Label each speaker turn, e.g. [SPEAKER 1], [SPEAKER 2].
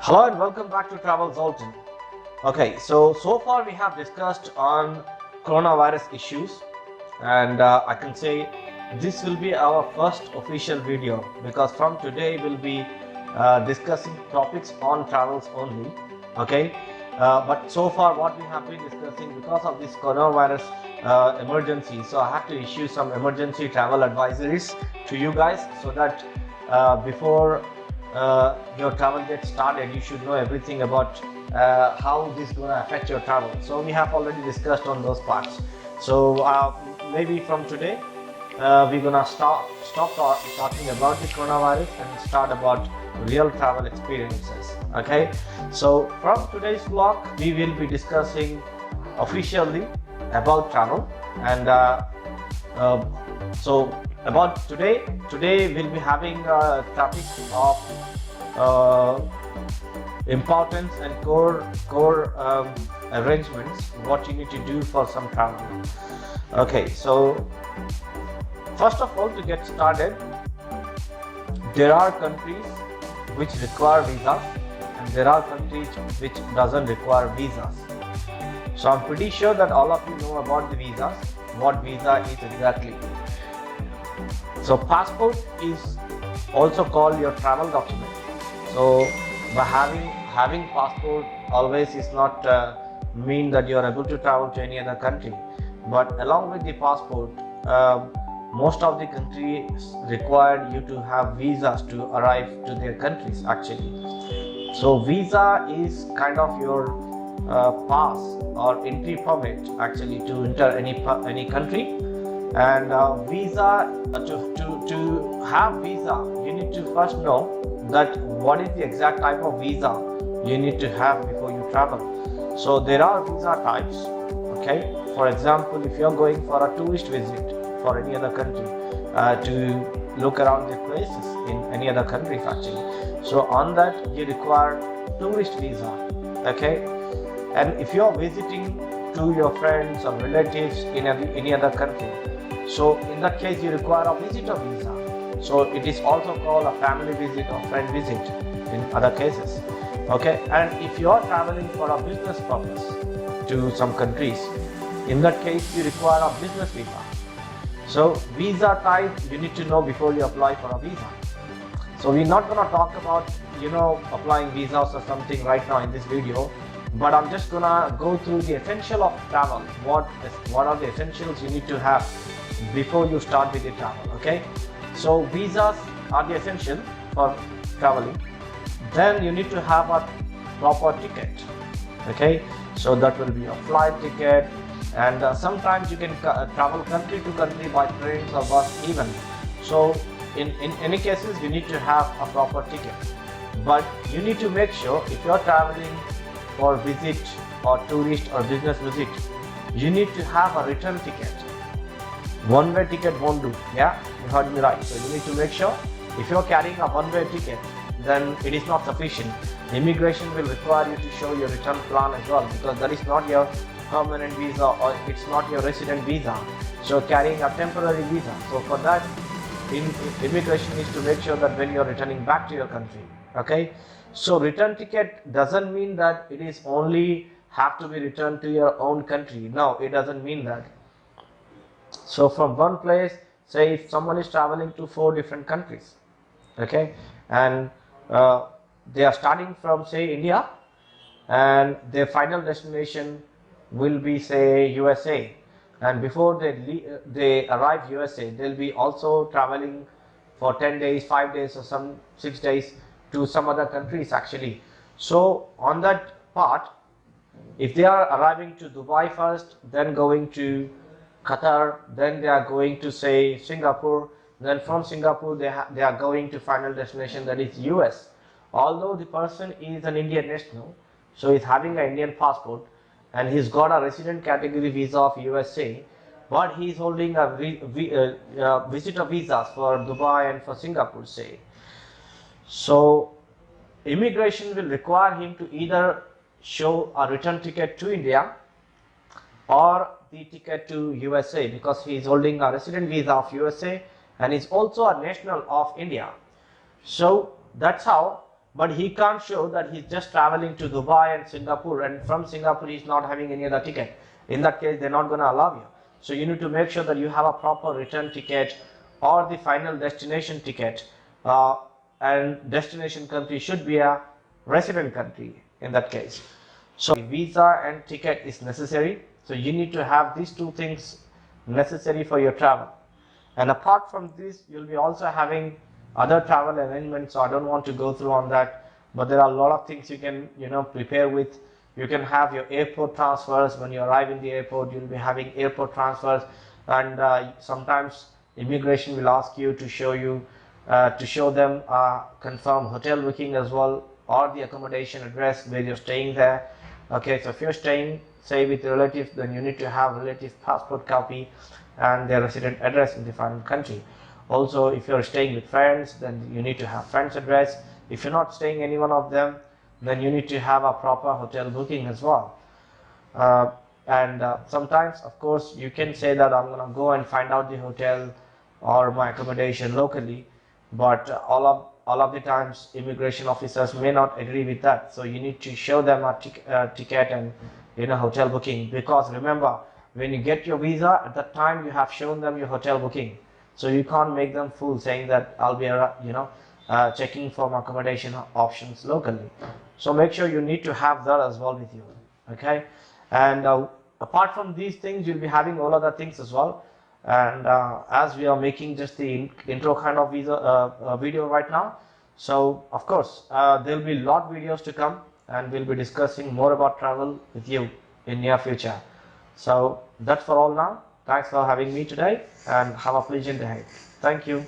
[SPEAKER 1] Hello and welcome back to Travel Zoltan. Okay, so far we have discussed on coronavirus issues, and I can say this will be our first official video because from today we'll be discussing topics on travels only. Okay, but so far what we have been discussing because of this coronavirus emergency, so I have to issue some emergency travel advisories to you guys so that before your travel gets started, you should know everything about how this is going to affect your travel. So we have already discussed on those parts. So maybe from today, we're going to stop talking about the coronavirus and start about real travel experiences. Okay. So from today's vlog, we will be discussing officially about travel and so about today we'll be having a topic of importance and core arrangements what you need to do for some travel. Okay, so first of all, to get started, there are countries which require visas and there are countries which doesn't require visas. So I'm pretty sure that all of you know about the visas, what visa is exactly. So passport is also called your travel document. So by having passport always is not mean that you are able to travel to any other country. But along with the passport, most of the countries require you to have visas to arrive to their countries actually. So visa is kind of your pass or entry permit actually to enter any country. And visa to have visa, you need to first know that what is the exact type of visa you need to have before you travel. So there are visa types. Okay, for example, if you are going for a tourist visit for any other country to look around the places in any other countries actually, so on that you require tourist visa. Okay, and if you are visiting to your friends or relatives in any other country, so in that case you require a visitor visa. So it is also called a family visit or friend visit in other cases. Okay, and if you are traveling for a business purpose to some countries, in that case you require a business visa. So visa type you need to know before you apply for a visa. So we're not going to talk about applying visas or something right now in this video, but I'm just gonna go through the essential of travel. What are the essentials you need to have before you start with the travel? Okay, so visas are the essential for traveling. Then you need to have a proper ticket. Okay, so that will be a flight ticket, and sometimes you can travel country to country by trains or bus even. So in any cases you need to have a proper ticket, but you need to make sure if you're traveling for visit or tourist or business visit, you need to have a return ticket. One-way ticket won't do. Yeah, you heard me right. So you need to make sure if you're carrying a one-way ticket, then it is not sufficient. Immigration will require you to show your return plan as well, because that is not your permanent visa or it's not your resident visa. So carrying a temporary visa. So for that, immigration needs to make sure that when you're returning back to your country. Okay, so return ticket doesn't mean that it is only have to be returned to your own country. No, it doesn't mean that. So from one place, say if someone is traveling to 4 different countries, okay, and they are starting from say India, and their final destination will be say USA, and before they arrive USA, they'll be also traveling for 10 days, 5 days or some 6 days to some other countries actually. So on that part, if they are arriving to Dubai first, then going to Qatar, then they are going to say Singapore, then from Singapore they are going to final destination, that is US. Although the person is an Indian national, so he's having an Indian passport and he's got a resident category visa of USA, but he's holding a visitor visas for Dubai and for Singapore say. So immigration will require him to either show a return ticket to India or the ticket to USA, because he is holding a resident visa of USA and is also a national of India. So that's how but he can't show that he's just traveling to Dubai and Singapore, and from Singapore he's not having any other ticket. In that case, they're not going to allow you. So you need to make sure that you have a proper return ticket or the final destination ticket, and destination country should be a resident country in that case. So visa and ticket is necessary. So you need to have these two things necessary for your travel. And apart from this, you'll be also having other travel arrangements. So I don't want to go through on that, but there are a lot of things you can prepare with. You can have your airport transfers. When you arrive in the airport, you'll be having airport transfers, and sometimes immigration will ask you to show them confirm hotel booking as well, or the accommodation address where you're staying there. Okay, so if you're staying say with relatives, then you need to have relative passport copy and their resident address in the foreign country. Also, if you're staying with friends, then you need to have friends address. If you're not staying any one of them, then you need to have a proper hotel booking as well. And sometimes, of course, you can say that I'm going to go and find out the hotel or my accommodation locally, but all of the times immigration officers may not agree with that. So you need to show them a ticket and hotel booking, because remember, when you get your visa, at that time you have shown them your hotel booking. So you can't make them fool saying that I'll be checking for accommodation options locally. So make sure you need to have that as well with you. Okay, and apart from these things, you'll be having all other things as well. And as we are making just the intro kind of video right now, so of course there will be a lot of videos to come, and we'll be discussing more about travel with you in near future. So that's for all now. Thanks for having me today, and have a pleasant day. Thank you.